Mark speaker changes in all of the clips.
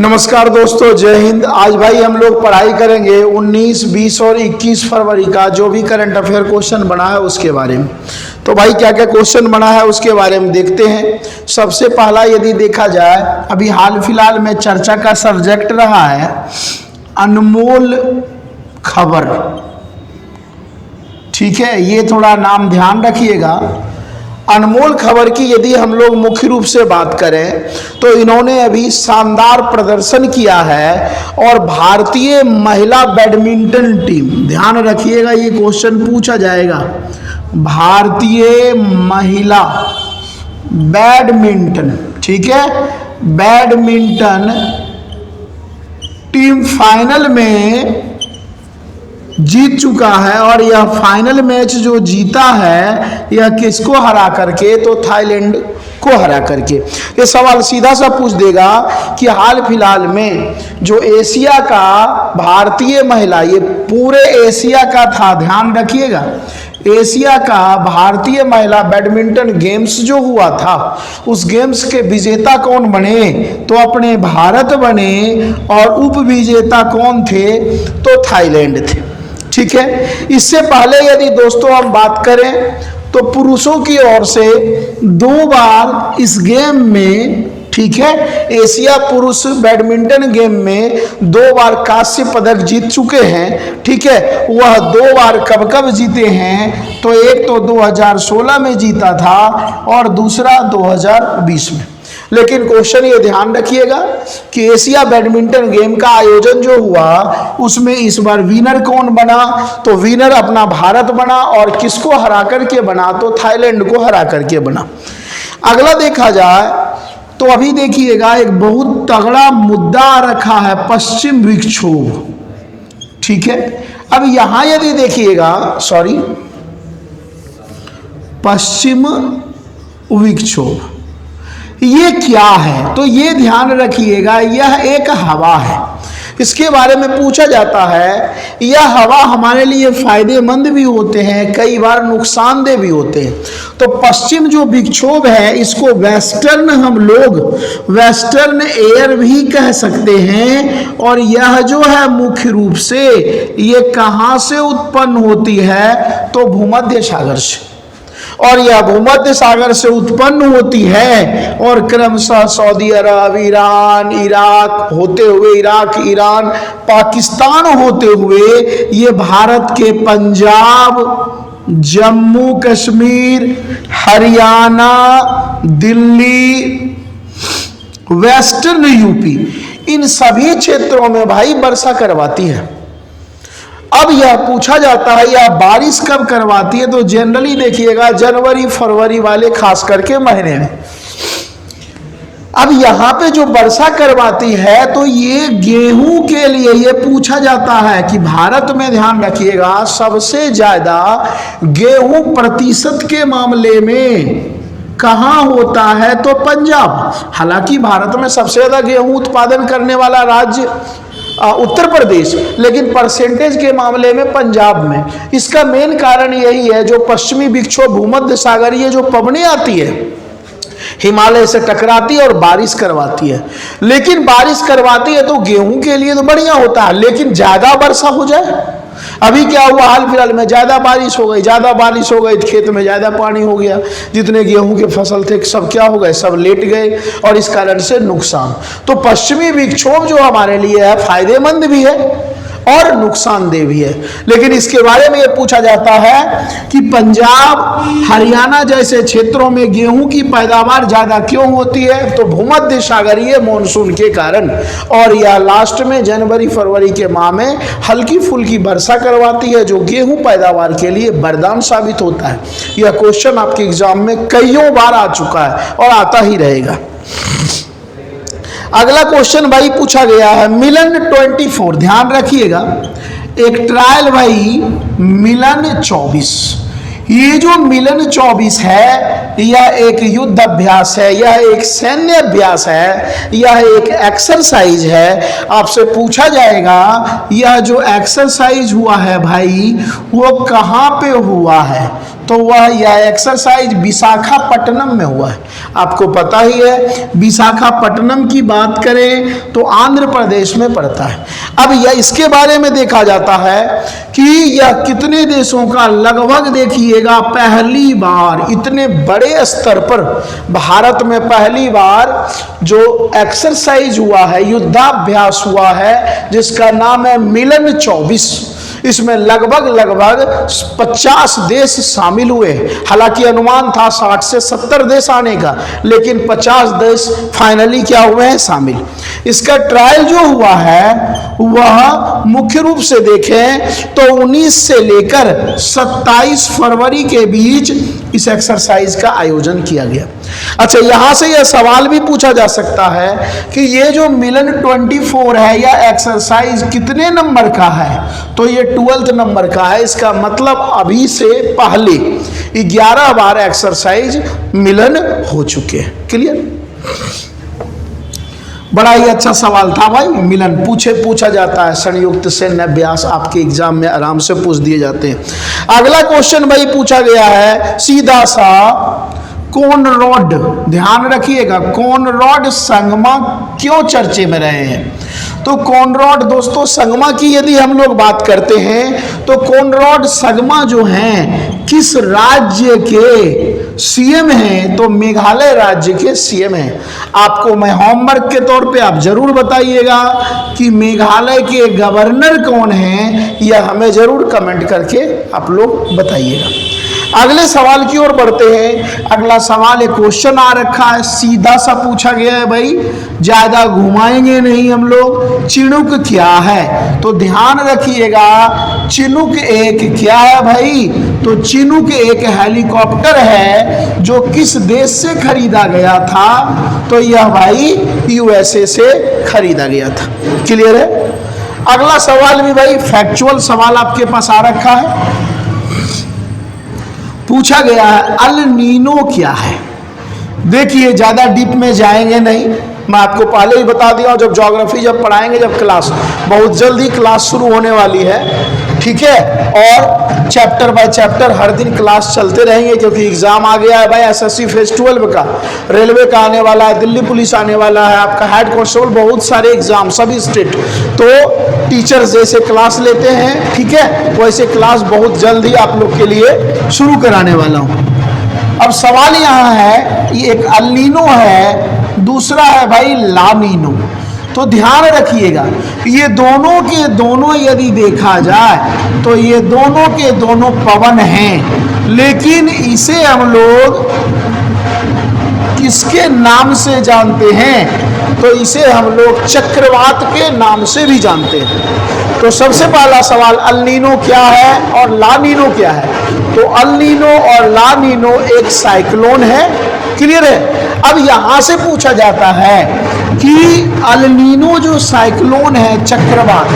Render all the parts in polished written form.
Speaker 1: नमस्कार दोस्तों, जय हिंद। आज भाई हम लोग पढ़ाई करेंगे 19, 20 और 21 फरवरी का जो भी करंट अफेयर क्वेश्चन बना है उसके बारे में। तो भाई क्या क्या क्वेश्चन बना है उसके बारे में देखते हैं। सबसे पहला यदि देखा जाए, अभी हाल फिलहाल में चर्चा का सब्जेक्ट रहा है अनमोल खबर। ठीक है, ये थोड़ा नाम ध्यान रखिएगा। अनमोल खबर की यदि हम लोग मुख्य रूप से बात करें तो इन्होंने अभी शानदार प्रदर्शन किया है और भारतीय महिला बैडमिंटन टीम, ध्यान रखिएगा ये क्वेश्चन पूछा जाएगा, भारतीय महिला बैडमिंटन, ठीक है, बैडमिंटन टीम फाइनल में जीत चुका है। और यह फाइनल मैच जो जीता है यह किसको हरा करके, तो थाईलैंड को हरा करके। ये सवाल सीधा सा पूछ देगा कि हाल फिलहाल में जो एशिया का भारतीय महिला, ये पूरे एशिया का था, ध्यान रखिएगा, एशिया का भारतीय महिला बैडमिंटन गेम्स जो हुआ था उस गेम्स के विजेता कौन बने, तो अपने भारत बने। और उप विजेता कौन थे, तो थाईलैंड थे। ठीक है, इससे पहले यदि दोस्तों हम बात करें तो पुरुषों की ओर से 2 बार इस गेम में, ठीक है, एशिया पुरुष बैडमिंटन गेम में 2 बार कांस्य पदक जीत चुके हैं। ठीक है, वह 2 बार कब कब जीते हैं, तो एक तो 2016 में जीता था और दूसरा 2020 में। लेकिन क्वेश्चन ये ध्यान रखिएगा कि एशिया बैडमिंटन गेम का आयोजन जो हुआ उसमें इस बार विनर कौन बना, तो विनर अपना भारत बना। और किसको हरा करके बना, तो थाईलैंड को हरा करके बना। अगला देखा जाए तो अभी देखिएगा एक बहुत तगड़ा मुद्दा रखा है, पश्चिम विक्षोभ। ठीक है, अब यहां यदि देखिएगा, पश्चिम विक्षोभ ये क्या है, तो ये ध्यान रखिएगा, यह एक हवा है। इसके बारे में पूछा जाता है, यह हवा हमारे लिए फायदेमंद भी होते हैं, कई बार नुकसानदेह भी होते हैं। तो पश्चिम जो विक्षोभ है इसको वेस्टर्न, हम लोग वेस्टर्न एयर भी कह सकते हैं। और यह जो है मुख्य रूप से ये कहाँ से उत्पन्न होती है, तो भूमध्य सागर से। और यह भूमध्य सागर से उत्पन्न होती है और क्रमशः सऊदी अरब, ईरान, इराक होते हुए, इराक, ईरान, पाकिस्तान होते हुए ये भारत के पंजाब, जम्मू कश्मीर, हरियाणा, दिल्ली, वेस्टर्न यूपी, इन सभी क्षेत्रों में भाई वर्षा करवाती है। अब यह पूछा जाता है यह बारिश कब करवाती है, तो जनरली देखिएगा जनवरी फरवरी वाले खास करके महीने में। अब यहाँ पे जो वर्षा करवाती है तो ये गेहूं के लिए ये पूछा जाता है कि भारत में, ध्यान रखिएगा, सबसे ज्यादा गेहूं प्रतिशत के मामले में कहाँ होता है, तो पंजाब। हालांकि भारत में सबसे ज्यादा गेहूं उत्पादन करने वाला राज्य उत्तर प्रदेश, लेकिन परसेंटेज के मामले में पंजाब में। इसका मेन कारण यही है, जो पश्चिमी विक्षोभ भूमध्य सागर, ये जो पवनें आती है हिमालय से टकराती है और बारिश करवाती है। लेकिन बारिश करवाती है तो गेहूं के लिए तो बढ़िया होता है, लेकिन ज्यादा वर्षा हो जाए। अभी क्या हुआ, हाल फिलहाल में ज्यादा बारिश हो गई, तो खेत में ज्यादा पानी हो गया, जितने गेहूं के फसल थे सब क्या हो गए, सब लेट गए और इस कारण से नुकसान। तो पश्चिमी विक्षोभ जो हमारे लिए है फायदेमंद भी है और नुकसानदेह भी है। लेकिन इसके बारे में यह पूछा जाता है कि पंजाब, हरियाणा जैसे क्षेत्रों में गेहूं की पैदावार ज्यादा क्यों होती है, तो भूमध्य सागरीय मॉनसून के कारण। और यह लास्ट में जनवरी फरवरी के माह में हल्की फुल्की वर्षा करवाती है जो गेहूं पैदावार के लिए वरदान साबित होता है। यह क्वेश्चन आपके एग्जाम में कईयों बार आ चुका है और आता ही रहेगा। अगला क्वेश्चन भाई पूछा गया है मिलन 24, ध्यान रखिएगा, एक ट्रायल भाई मिलन 24, ये जो मिलन 24 है यह एक युद्ध अभ्यास है, यह एक सैन्य अभ्यास है, यह एक एक्सरसाइज है। आपसे पूछा जाएगा यह जो एक्सरसाइज हुआ है भाई वो कहाँ पे हुआ है, तो यह एक्सरसाइज विशाखापट्टनम में हुआ है। आपको पता ही है विशाखापट्टनम की बात करें तो आंध्र प्रदेश में पड़ता है। अब यह इसके बारे में देखा जाता है कि यह कितने देशों का, लगभग देखिएगा पहली बार इतने बड़े स्तर पर भारत में पहली बार जो एक्सरसाइज हुआ है, युद्धाभ्यास हुआ है जिसका नाम है मिलन 24। इसमें लगभग 50 देश शामिल हुए। हालांकि अनुमान था 60 से 70 देश आने का, लेकिन 50 देश फाइनली क्या हुए हैं, शामिल। इसका ट्रायल जो हुआ है वह मुख्य रूप से देखें तो 19 से लेकर 27 फरवरी के बीच इस एक्सरसाइज का आयोजन किया गया। अच्छा, यहां से यह सवाल भी पूछा जा सकता है कि ये जो मिलन 24 है यह एक्सरसाइज कितने नंबर का है, तो ये 12th नंबर का है। इसका मतलब अभी से पहले 11 बार एक्सरसाइज मिलन हो चुके हैं। क्लियर? बड़ा ही अच्छा सवाल था भाई। मिलन पूछा जाता है, संयुक्त सैन्य अभ्यास आपके एग्जाम में आराम से पूछ दिए जाते हैं। अगला क्वेश्चन भाई पूछा गया है सीधा सा, कॉनरैड, ध्यान रखिएगा कॉनरैड संगमा क्यों चर्चे में रहे हैं। तो कॉनरैड दोस्तों संगमा की यदि हम लोग बात करते हैं तो कॉनरैड संगमा जो हैं किस राज्य के सीएम हैं, तो मेघालय राज्य के सीएम हैं। आपको मैं होमवर्क के तौर पे आप जरूर बताइएगा कि मेघालय के गवर्नर कौन हैं, यह हमें जरूर कमेंट करके आप लोग बताइएगा। अगले सवाल की ओर बढ़ते हैं। अगला सवाल एक क्वेश्चन आ रखा है, सीधा सा पूछा गया है भाई, ज्यादा घुमाएंगे नहीं हम लोग। चिनूक क्या है, तो ध्यान रखिएगा चिनूक एक क्या है भाई, तो चिनूक एक हेलीकॉप्टर है जो किस देश से खरीदा गया था, तो यह भाई यूएसए से खरीदा गया था। क्लियर है? अगला सवाल भी भाई फैक्चुअल सवाल आपके पास आ रखा है, पूछा गया है अल नीनो क्या है। देखिए ज्यादा डीप में जाएंगे नहीं, मैं आपको पहले ही बता दिया हूं, जब ज्योग्राफी जब पढ़ाएंगे, जब क्लास बहुत जल्दी क्लास शुरू होने वाली है, ठीक है, और चैप्टर बाय चैप्टर हर दिन क्लास चलते रहेंगे क्योंकि एग्जाम आ गया है भाई एसएससी फेज 12 का, रेलवे का आने वाला है, दिल्ली पुलिस आने वाला है, आपका हेड कांस्टेबल, बहुत सारे एग्जाम सभी स्टेट, तो टीचर्स जैसे क्लास लेते हैं, ठीक है, वैसे क्लास बहुत जल्दी आप लोग के लिए शुरू कराने वाला हूं। अब सवाल यहाँ है, ये एक अल नीनो है, दूसरा है भाई ला नीनो। तो ध्यान रखिएगा ये दोनों के दोनों यदि देखा जाए तो ये दोनों के दोनों पवन हैं, लेकिन इसे हम लोग किसके नाम से जानते हैं, तो इसे हम लोग चक्रवात के नाम से भी जानते हैं। तो सबसे पहला सवाल अल नीनो क्या है और ला नीनो क्या है, तो अल नीनो और ला नीनो एक साइक्लोन है। क्लियर है? अब यहां से पूछा जाता है कि अल नीनो जो साइक्लोन है चक्रवात,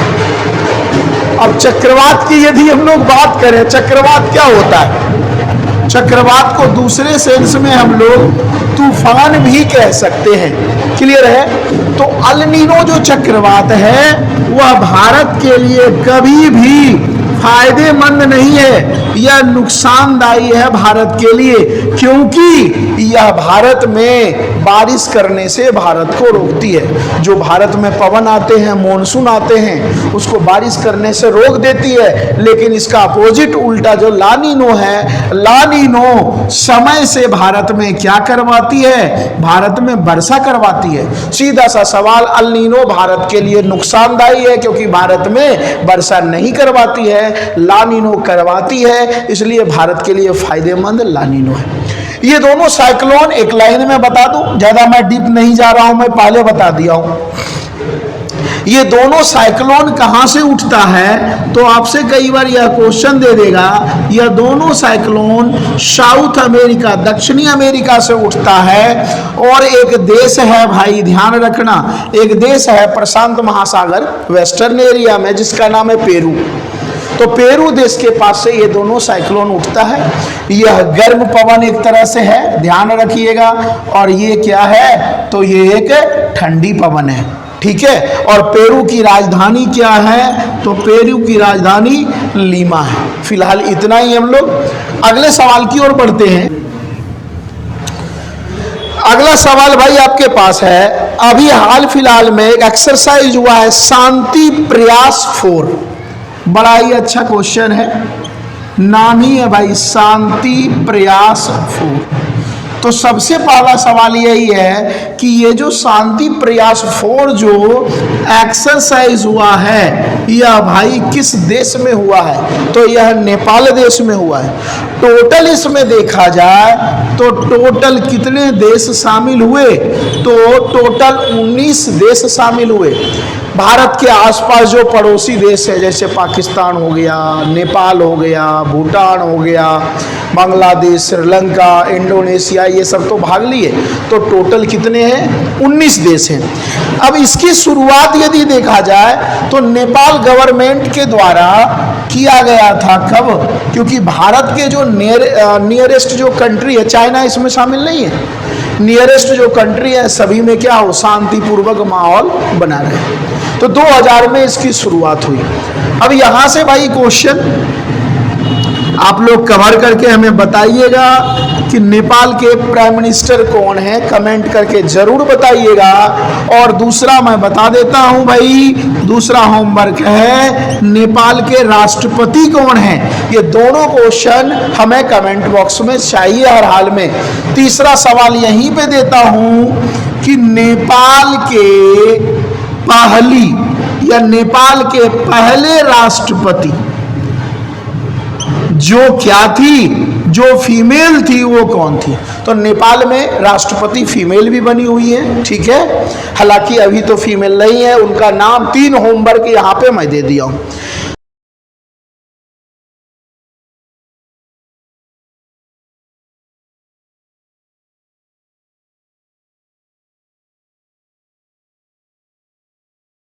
Speaker 1: अब चक्रवात की यदि हम लोग बात करें, चक्रवात क्या होता है, चक्रवात को दूसरे सेंस में हम लोग तूफान भी कह सकते हैं। क्लियर है? तो अल नीनो जो चक्रवात है वह भारत के लिए कभी भी फायदेमंद नहीं है, यह नुकसानदायी है भारत के लिए, क्योंकि यह भारत में बारिश करने से भारत को रोकती है। जो भारत में पवन आते हैं, मॉनसून आते हैं, उसको बारिश करने से रोक देती है। लेकिन इसका अपोजिट उल्टा जो ला नीनो है, ला नीनो समय से भारत में क्या करवाती है, भारत में वर्षा करवाती है। सीधा सा सवाल, अल नीनो भारत के लिए नुकसानदायी है क्योंकि भारत में वर्षा नहीं करवाती है, ला नीनो करवाती है, इसलिए भारत के लिए फायदेमंद ला नीनो है। ये दोनों साइक्लोन एक लाइन में बता दूं, ज्यादा मैं डीप नहीं जा रहा हूं, मैं पहले बता दिया हूं। ये दोनों साइक्लोन कहां से उठता है, तो आपसे कई बार यह क्वेश्चन दे देगा, यह दोनों साइक्लोन साउथ अमेरिका, दक्षिणी अमेरिका से उठता है। और एक देश है भाई, ध्यान रखना, एक देश है प्रशांत महासागर वेस्टर्न एरिया में, जिसका नाम है पेरू। तो पेरू देश के पास से ये दोनों साइक्लोन उठता है। यह गर्म पवन एक तरह से है, ध्यान रखिएगा, और ये क्या है, तो ये एक ठंडी पवन है, ठीक है। और पेरू की राजधानी क्या है, तो पेरू की राजधानी लीमा है। फिलहाल इतना ही हम लोग अगले सवाल की ओर बढ़ते हैं। अगला सवाल भाई आपके पास है, अभी हाल फिलहाल में एक एक्सरसाइज हुआ है शांति प्रयास 4, बड़ा ही अच्छा क्वेश्चन है, नाम ही है भाई शांति प्रयास 4। तो सबसे पहला सवाल यही है कि ये जो शांति प्रयास 4 जो एक्सरसाइज हुआ है, यह भाई किस देश में हुआ है, तो यह नेपाल देश में हुआ है। टोटल इसमें देखा जाए तो टोटल कितने देश शामिल हुए, तो टोटल 19 देश शामिल हुए। भारत के आसपास जो पड़ोसी देश है, जैसे पाकिस्तान हो गया, नेपाल हो गया, भूटान हो गया, बांग्लादेश, श्रीलंका, इंडोनेशिया, ये सब तो भाग लिए। तो टोटल कितने हैं, 19 देश हैं। अब इसकी शुरुआत यदि देखा जाए तो नेपाल गवर्नमेंट के द्वारा किया गया था। कब, क्योंकि भारत के जो नियरेस्ट जो कंट्री है, चाइना इसमें शामिल नहीं है, नियरेस्ट जो कंट्री है सभी में क्या हो, शांतिपूर्वक माहौल बना रहे। तो 2000 में इसकी शुरुआत हुई। अब यहां से भाई क्वेश्चन आप लोग कवर करके हमें बताइएगा कि नेपाल के प्राइम मिनिस्टर कौन है, कमेंट करके जरूर बताइएगा। और दूसरा मैं बता देता हूं भाई, दूसरा होमवर्क है नेपाल के राष्ट्रपति कौन है। ये दोनों क्वेश्चन हमें कमेंट बॉक्स में चाहिए हर हाल में। तीसरा सवाल यहीं पे देता हूं कि नेपाल के पहली या नेपाल के पहले राष्ट्रपति जो क्या थी, जो फीमेल थी, वो कौन थी। तो नेपाल में राष्ट्रपति फीमेल भी बनी हुई है, ठीक है, हालांकि अभी तो फीमेल नहीं है। उनका नाम 3 होमवर्क यहाँ पे मैं दे दिया हूँ।